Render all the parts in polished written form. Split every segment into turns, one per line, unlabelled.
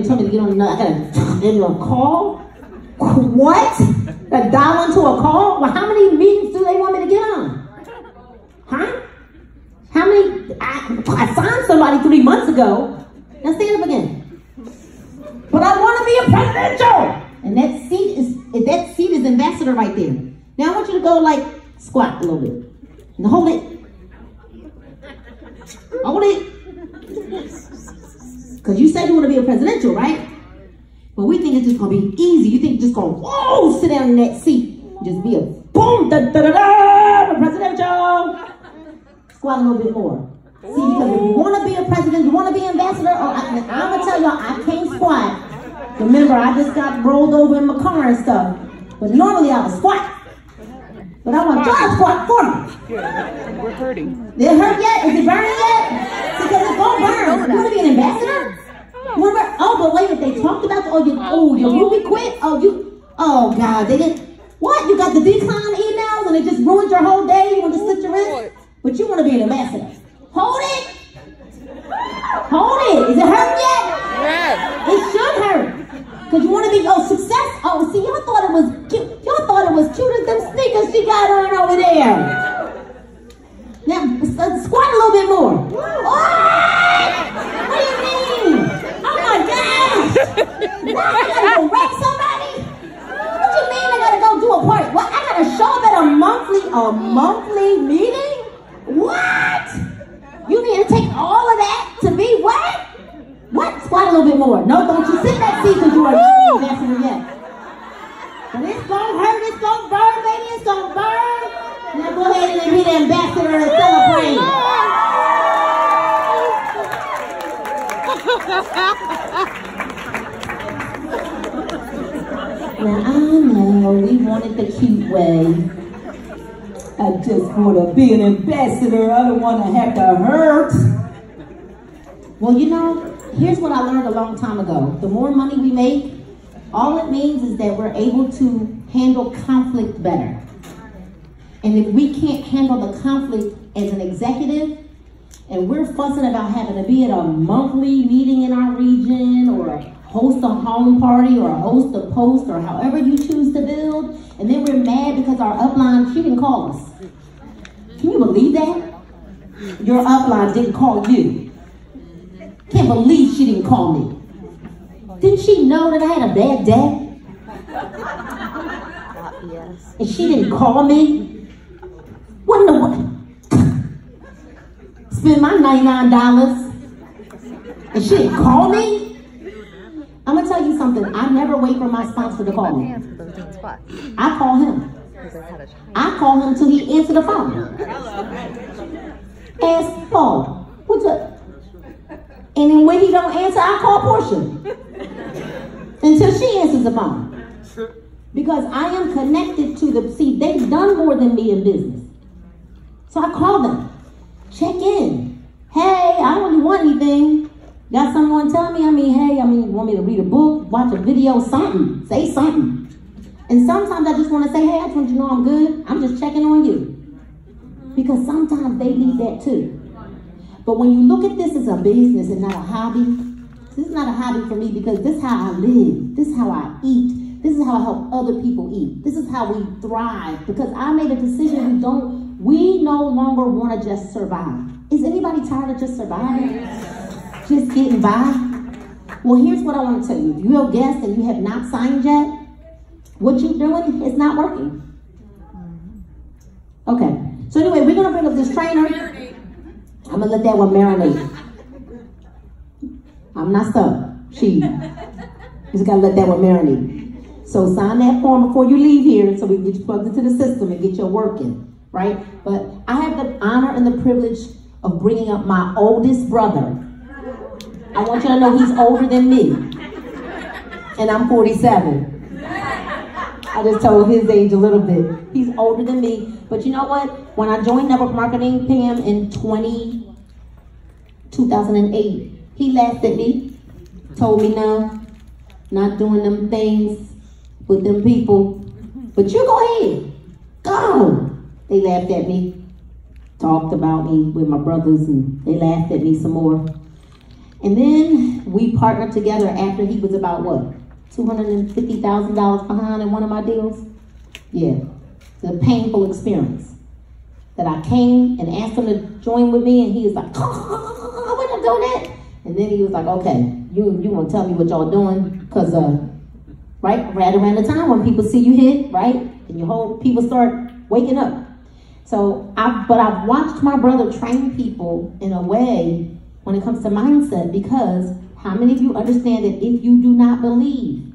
and told me to get on another. I gotta get you a call. What? A dial into a call? Well, how many meetings do they want me to get on? Huh? How many? I signed somebody 3 months ago. Now stand up again. But I want to be a presidential. And that seat is ambassador right there. Now I want you to go like squat a little bit. And hold it. Hold it. Because you said you want to be a presidential, right? But we think it's just going to be easy. You think just going, whoa, sit down in that seat. Just be a boom, da-da-da-da, presidential. Squat a little bit more. See, because if you want to be a president, you want to be ambassador, I'm going to tell y'all, I can't squat. Remember, I just got rolled over in my car and stuff. But normally I would squat. But I want y'all to squat for me.
We're hurting.
Did it hurt yet? Is it burning yet? Because it's going to burn. You want to be an ambassador? Oh, but wait, if they talked about, your movie quit? Oh God, they didn't, what? You got the decline emails and it just ruined your whole day? You want to slit your wrist? But you want to be an ambassador. Hold it. Hold it. Is it hurt yet?
Yes.
It should hurt. Because you want to be, success. Oh, see, y'all thought it was cute. Y'all thought it was cute as them sneakers she got on over there. Now, squat a little bit more. What do you mean? Oh my God. Now I gotta go rape somebody? What do you mean I gotta go do a party? What? I gotta show up at a monthly meeting? What? You need to take all of that to be what? What? Squat a little bit more. No, don't you sit in that seat because you are not an ambassador yet. But it's gonna hurt, it's gonna burn, baby, it's gonna burn. Now go ahead and be the ambassador and celebrate. Now I know we want it the cute way. I just want to be an ambassador. I don't want to have to hurt. Well, you know, here's what I learned a long time ago. The more money we make, all it means is that we're able to handle conflict better. And if we can't handle the conflict as an executive, and we're fussing about having to be at a monthly meeting in our region, or host a home party, or host a post, or however you choose to build, and then we're mad because our upline, she didn't call us. Can you believe that? Your upline didn't call you. Can't believe she didn't call me. Didn't she know that I had a bad day?
Yes.
And she didn't call me? What in the world? Spend my $99 and she didn't call me? I'm gonna tell you something. I never wait for my sponsor to call me. I call him. I call him till he answers the phone. Ask Paul, what's up? And then when he don't answer, I call Portia until she answers the phone. Because I am connected to the, see, they've done more than me in business. So I call them, check in. Hey, I don't really want anything. Got someone tell me, you want me to read a book, watch a video, something, say something. And sometimes I just want to say, hey, I just want you to know I'm good. I'm just checking on you. Because sometimes they need that too. But when you look at this as a business and not a hobby, this is not a hobby for me because this is how I live. This is how I eat. This is how I help other people eat. This is how we thrive. Because I made a decision we no longer want to just survive. Is anybody tired of just surviving? Just getting by? Well, here's what I want to tell you. If you have guests and you have not signed yet, what you're doing is not working. Okay. So anyway, we're going to bring up this trainer. I'm going to let that one marinate. I'm not stuck. She just got to let that one marinate. So sign that form before you leave here so we can get you plugged into the system and get you working, right? But I have the honor and the privilege of bringing up my oldest brother. I want you to know he's older than me. And I'm 47. I just told his age a little bit. He's older than me. But you know what? When I joined network marketing, Pam, in 2008, he laughed at me, told me no, not doing them things with them people. But you go ahead. Go. They laughed at me, talked about me with my brothers, and they laughed at me some more. And then we partnered together after he was about what? $250,000 behind in one of my deals? Yeah. It's a painful experience. That I came and asked him to join with me, and he was like, I wouldn't do that. And then he was like, okay, you want to tell me what y'all doing? Because, right around the time when people see you hit, right? And your whole people start waking up. So, I've watched my brother train people in a way when it comes to mindset, because how many of you understand that if you do not believe,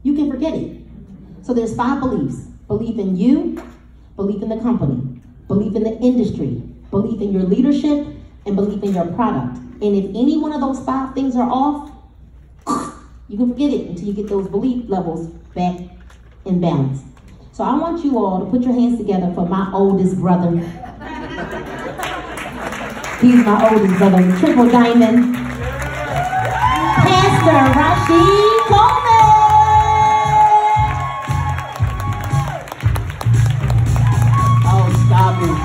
you can forget it? So there's 5 beliefs. Belief in you, belief in the company, belief in the industry, belief in your leadership, and belief in your product. And if any one of those 5 things are off, you can forget it until you get those belief levels back in balance. So I want you all to put your hands together for my oldest brother. He's my oldest brother, Triple Diamond, Pastor Rashid Coleman.
Oh, stop it.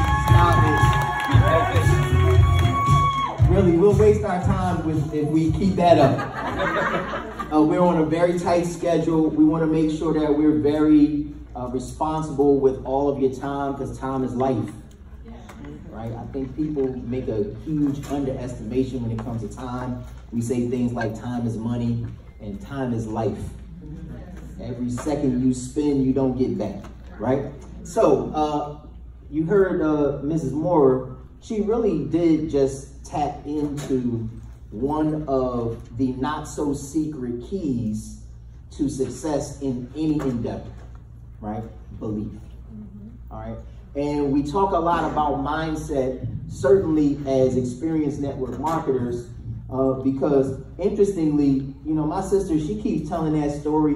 Really, we'll waste our time if we keep that up. We're on a very tight schedule. We want to make sure that we're very responsible with all of your time, because time is life. Right? I think people make a huge underestimation when it comes to time. We say things like time is money and time is life. Every second you spend, you don't get back, right? So, you heard Mrs. Moore. She really did just tap into one of the not so secret keys to success in any endeavor, right? Belief, all right? And we talk a lot about mindset, certainly as experienced network marketers, because interestingly, you know, my sister, she keeps telling that story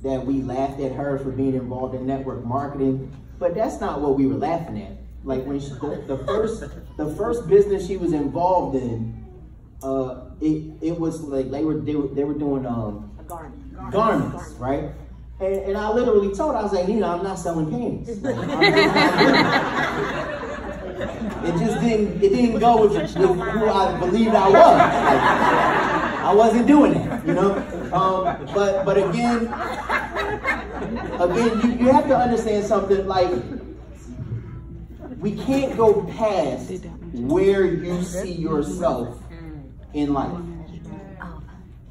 that we laughed at her for being involved in network marketing, but that's not what we were laughing at. Like when she, the first business she was involved in, it was like they were doing garments, right? And I literally told her, I was like, you know, I'm not selling panties. Like, it didn't go with who I believed I was. Like, I wasn't doing that, you know. But again, you have to understand something. Like, we can't go past where you see yourself in life.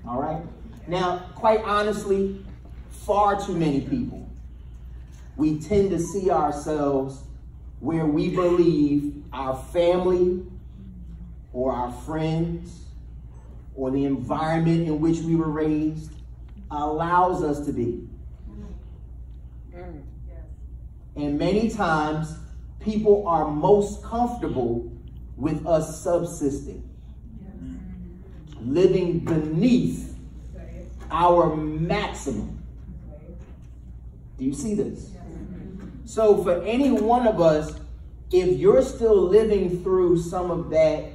All right. Now, quite honestly, far too many people, we tend to see ourselves where we believe our family or our friends or the environment in which we were raised allows us to be. And many times, people are most comfortable with us subsisting, living beneath our maximum. Do you see this? So for any one of us, if you're still living through some of that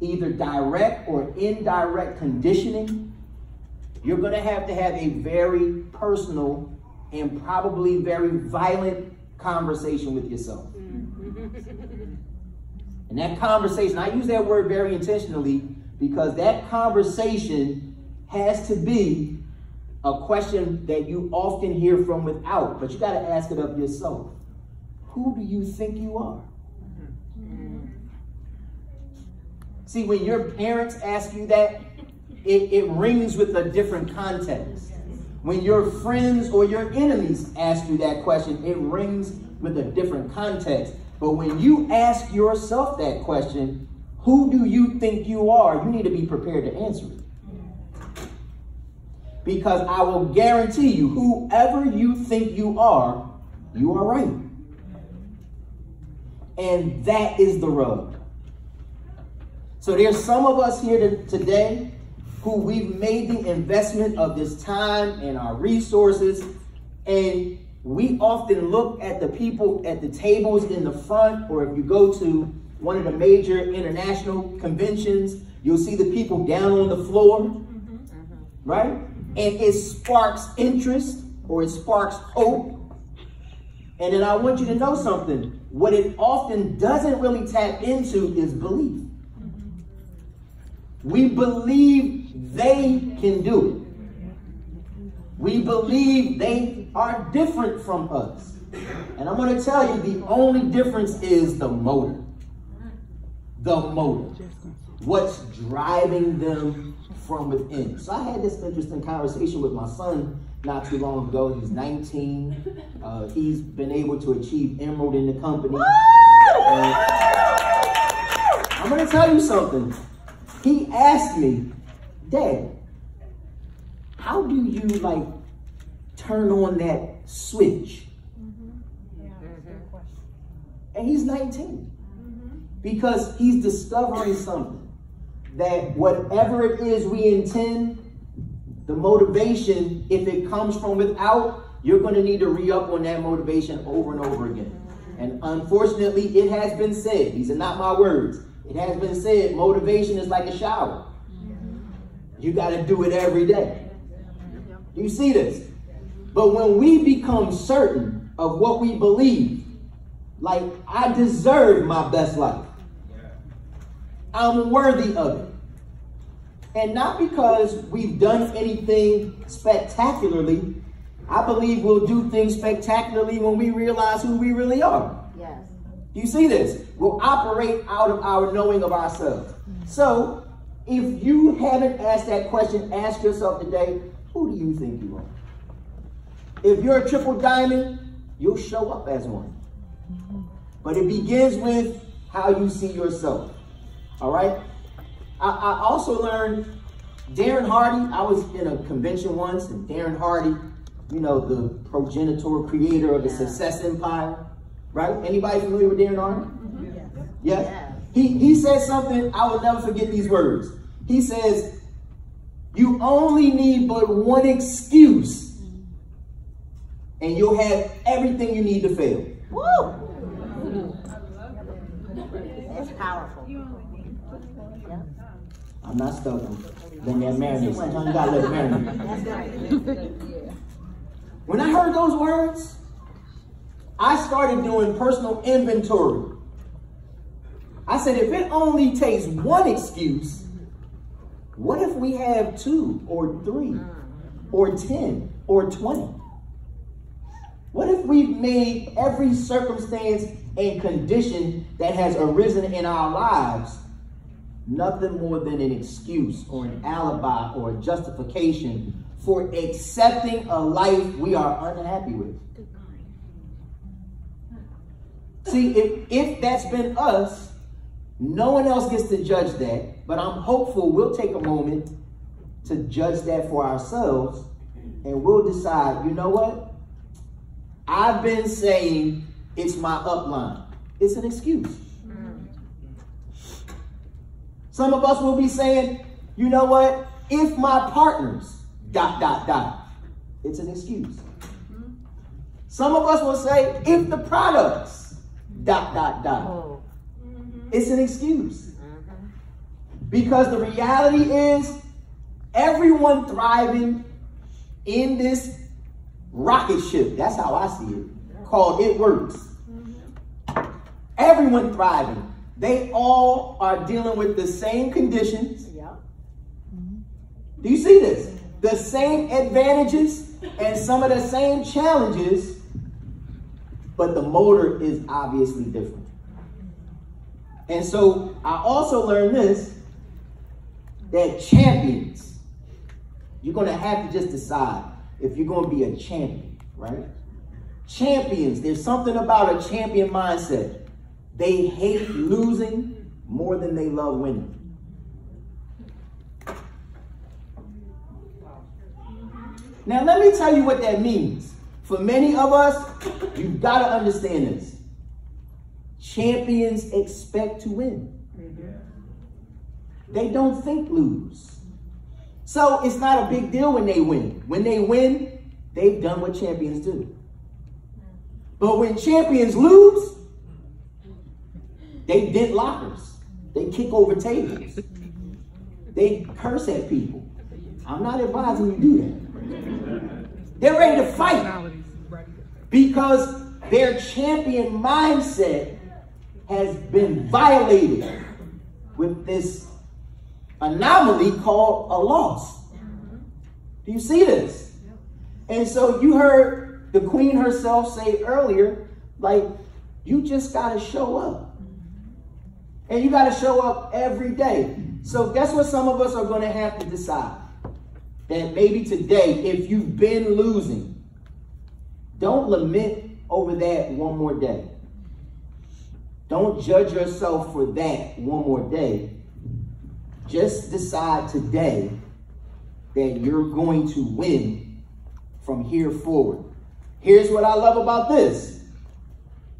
either direct or indirect conditioning, you're going to have a very personal and probably very violent conversation with yourself. And that conversation, I use that word very intentionally, because that conversation has to be a question that you often hear from without, but you got to ask it of yourself. Who do you think you are? See, when your parents ask you that, it rings with a different context. When your friends or your enemies ask you that question, it rings with a different context. But when you ask yourself that question, who do you think you are? You need to be prepared to answer it. Because I will guarantee you, whoever you think you are right. And that is the rub. So there's some of us here today who we've made the investment of this time and our resources, and we often look at the people at the tables in the front, or if you go to one of the major international conventions, you'll see the people down on the floor, right? And it sparks interest, or it sparks hope. And then I want you to know something. What it often doesn't really tap into is belief. We believe they can do it. We believe they are different from us. And I'm going to tell you, the only difference is the motive. The motive. What's driving them from within. So I had this interesting conversation with my son not too long ago. He's 19. He's been able to achieve Emerald in the company. I'm going to tell you something. He asked me, Dad, how do you like turn on that switch? And he's 19. Because he's discovering something. That whatever it is we intend, the motivation, if it comes from without, you're going to need to re-up on that motivation over and over again. And unfortunately, it has been said, these are not my words, it has been said, motivation is like a shower. You got to do it every day. You see this? But when we become certain of what we believe, like, I deserve my best life. I'm worthy of it. And not because we've done anything spectacularly. I believe we'll do things spectacularly when we realize who we really are.
Yes.
You see this? We'll operate out of our knowing of ourselves. So, if you haven't asked that question, ask yourself today, who do you think you are? If you're a triple diamond, you'll show up as one. But it begins with how you see yourself. All right? I also learned Darren Hardy. I was in a convention once, and Darren Hardy, you know, the progenitor, creator of the Success Empire, right? Anybody familiar with Darren Hardy? Yes? He said something, I will never forget these words. He says, you only need but one excuse, and you'll have everything you need to fail.
Woo! It's powerful.
I'm not stuck on letting that marinate. Sometimes you gotta let it marinate.
That's right.
When I heard those words, I started doing personal inventory. I said, if it only takes one excuse, what if we have 2 or 3 or 10 or 20? What if we've made every circumstance and condition that has arisen in our lives nothing more than an excuse or an alibi or a justification for accepting a life we are unhappy with? See, if that's been us, no one else gets to judge that, but I'm hopeful we'll take a moment to judge that for ourselves, and we'll decide, you know what? I've been saying it's my upline. It's an excuse. Some of us will be saying, you know what? If my partners, ... It's an excuse. Some of us will say, if the products, ... It's an excuse. Because the reality is, everyone thriving in this rocket ship, that's how I see it, called It Works. Everyone thriving. They all are dealing with the same conditions. Do you see this? The same advantages and some of the same challenges, but the motor is obviously different. And so I also learned this, that champions, you're going to have to just decide if you're going to be a champion, right? Champions, there's something about a champion mindset. They hate losing more than they love winning. Now, let me tell you what that means. For many of us, you've got to understand this. Champions expect to win. They don't think lose. So it's not a big deal when they win. When they win, they've done what champions do. But when champions lose, they dent lockers. They kick over tables. They curse at people. I'm not advising you do that. They're ready to fight because their champion mindset has been violated with this anomaly called a loss. Do you see this? And so you heard the queen herself say earlier, like, you just got to show up. And you got to show up every day. So guess what some of us are going to have to decide? That maybe today, if you've been losing, don't lament over that one more day. Don't judge yourself for that one more day. Just decide today that you're going to win from here forward. Here's what I love about this.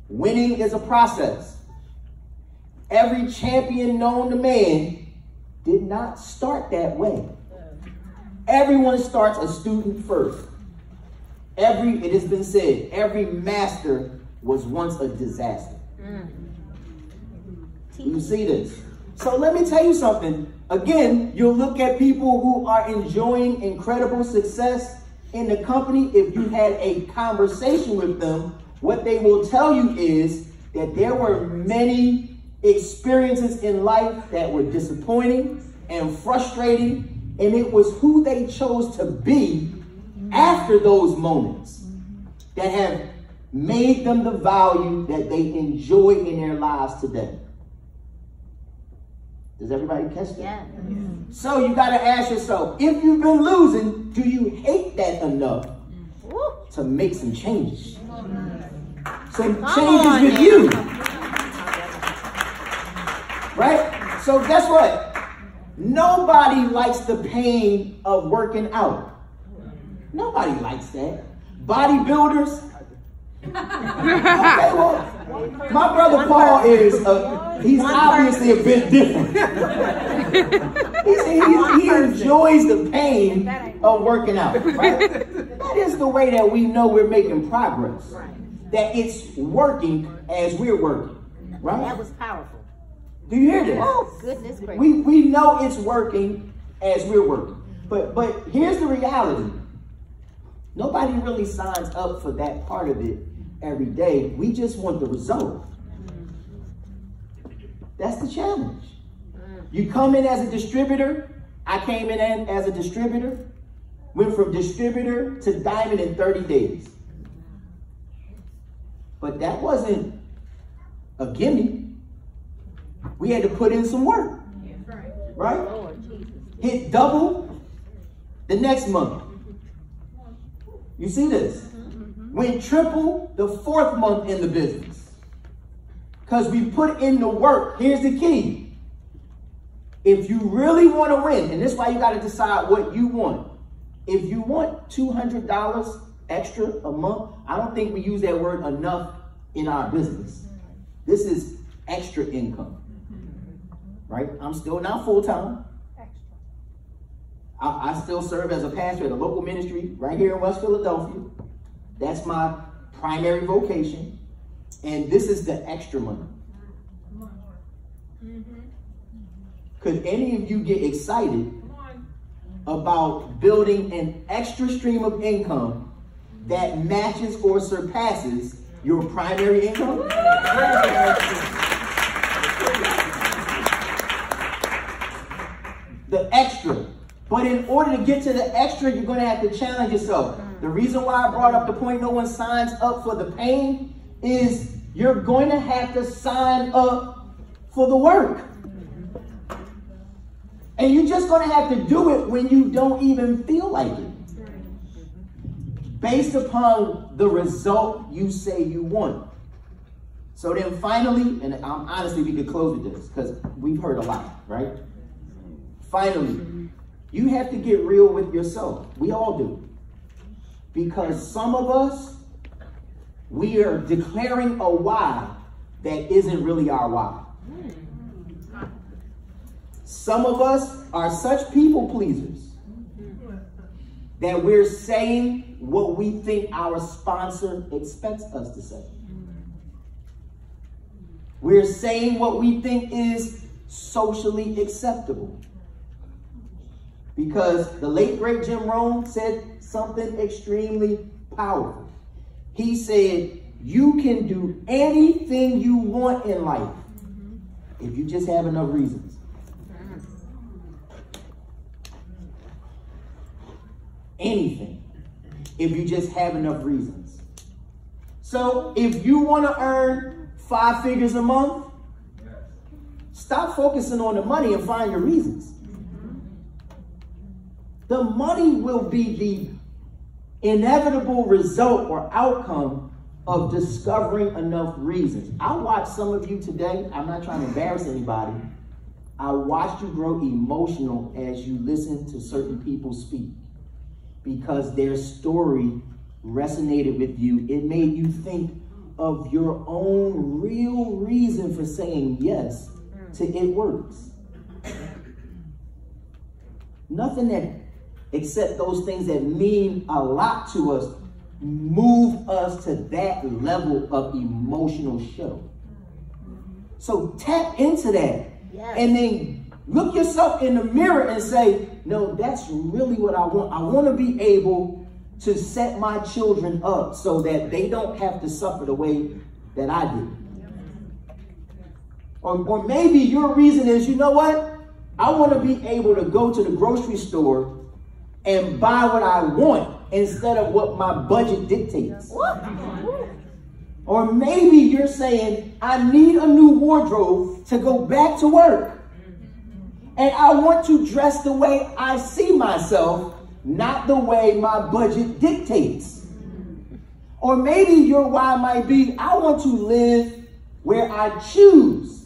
Winning is a process. Every champion known to man did not start that way. Everyone starts a student first. It has been said, every master was once a disaster. You see this? So let me tell you something. Again, you'll look at people who are enjoying incredible success in the company. If you had a conversation with them, what they will tell you is that there were many experiences in life that were disappointing and frustrating, and it was who they chose to be after those moments that have made them the value that they enjoy in their lives today. Does everybody catch that?
Yeah.
So you got to ask yourself, if you've been losing, do you hate that enough to make some changes? Some changes with you. Right? So guess what? Nobody likes the pain of working out. Nobody likes that. Bodybuilders. Okay, well, my brother Paul is, he's obviously a bit different. he enjoys the pain of working out, right? That is the way that we know we're making progress. That it's working as we're working, right?
That was powerful.
Do you hear this?
Oh, goodness gracious.
We know it's working as we're working. But here's the reality. Nobody really signs up for that part of it every day. We just want the result. That's the challenge. You come in as a distributor. I came in as a distributor. Went from distributor to diamond in 30 days. But that wasn't a gimme. We had to put in some work. Right? Hit double the next month. You see this? Went triple the 4th month in the business. Because we put in the work. Here's the key. If you really want to win, and this is why you got to decide what you want. If you want $200 extra a month, I don't think we use that word enough in our business. This is extra income. Right? I'm still not full-time. I still serve as a pastor at a local ministry right here in West Philadelphia. That's my primary vocation. And this is the extra money. Could any of you get excited about building an extra stream of income that matches or surpasses your primary income? The extra. But in order to get to the extra, you're going to have to challenge yourself. The reason why I brought up the point no one signs up for the pain is you're going to have to sign up for the work. And you're just going to have to do it when you don't even feel like it. Based upon the result you say you want. So then finally, and honestly, we could close with this because we've heard a lot, right? Finally, you have to get real with yourself. We all do. Because some of us, we are declaring a why that isn't really our why. Some of us are such people pleasers that we're saying what we think our sponsor expects us to say. We're saying what we think is socially acceptable. Because the late, great Jim Rohn said something extremely powerful. He said, you can do anything you want in life if you just have enough reasons. anything if you just have enough reasons. So if you want to earn 5 figures a month, stop focusing on the money and find your reasons. The money will be the inevitable result or outcome of discovering enough reasons. I watched some of you today. I'm not trying to embarrass anybody. I watched you grow emotional as you listen to certain people speak because their story resonated with you. It made you think of your own real reason for saying yes to it works. Nothing that except those things that mean a lot to us move us to that level of emotional show. So tap into that. Yes. And then look yourself in the mirror and say, no, that's really what I want. I want to be able to set my children up so that they don't have to suffer the way that I did. Or maybe your reason is, you know what? I want to be able to go to the grocery store and buy what I want instead of what my budget dictates. Or maybe you're saying, I need a new wardrobe to go back to work. And I want to dress the way I see myself, not the way my budget dictates. Or maybe your why might be, I want to live where I choose,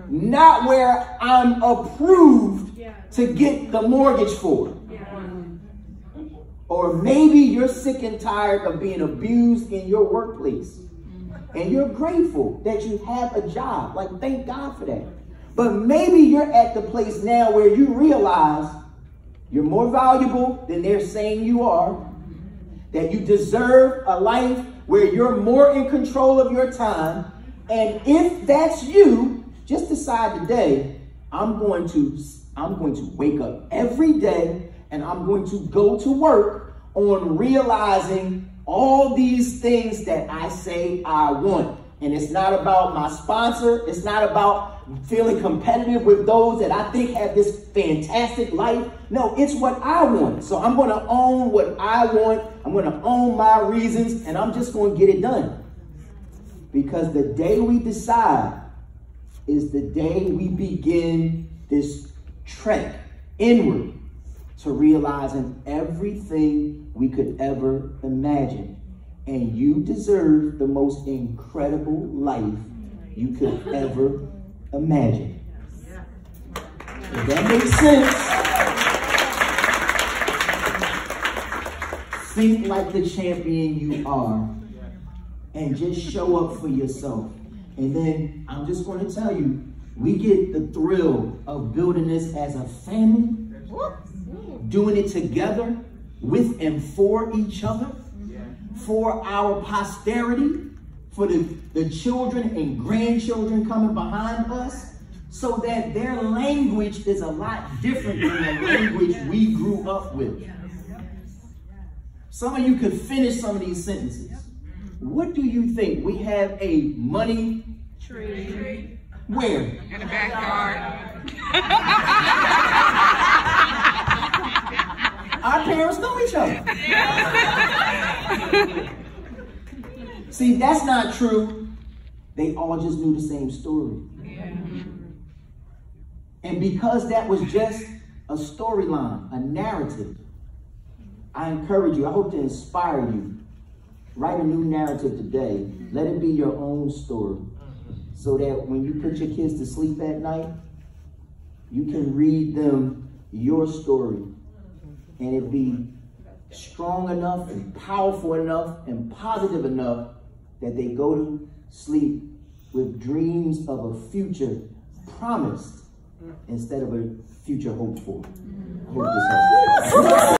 not where I'm approved to get the mortgage for. Or maybe you're sick and tired of being abused in your workplace. And you're grateful that you have a job. Like, thank God for that. But maybe you're at the place now where you realize you're more valuable than they're saying you are. That you deserve a life where you're more in control of your time. And if that's you, just decide today, I'm going to wake up every day and I'm going to go to work on realizing all these things that I say I want. And it's not about my sponsor. It's not about feeling competitive with those that I think have this fantastic life. No, it's what I want. So I'm going to own what I want. I'm going to own my reasons, and I'm just going to get it done. Because the day we decide is the day we begin this trek inward to realizing everything we could ever imagine. And you deserve the most incredible life you could ever imagine. If that makes sense, think like the champion you are and just show up for yourself. And then I'm just going to tell you, we get the thrill of building this as a family, doing it together with and for each other, for our posterity, for the children and grandchildren coming behind us, so that their language is a lot different than the language we grew up with. Some of you could finish some of these sentences. What do you think? We have a money tree. Where?
In the backyard.
Our parents know each other. See, that's not true. They all just knew the same story. And because that was just a storyline, a narrative, I encourage you, I hope to inspire you. Write a new narrative today. Let it be your own story. So that when you put your kids to sleep at night, you can read them your story. And it be strong enough and powerful enough and positive enough that they go to sleep with dreams of a future promised instead of a future hoped for. I hope this helps.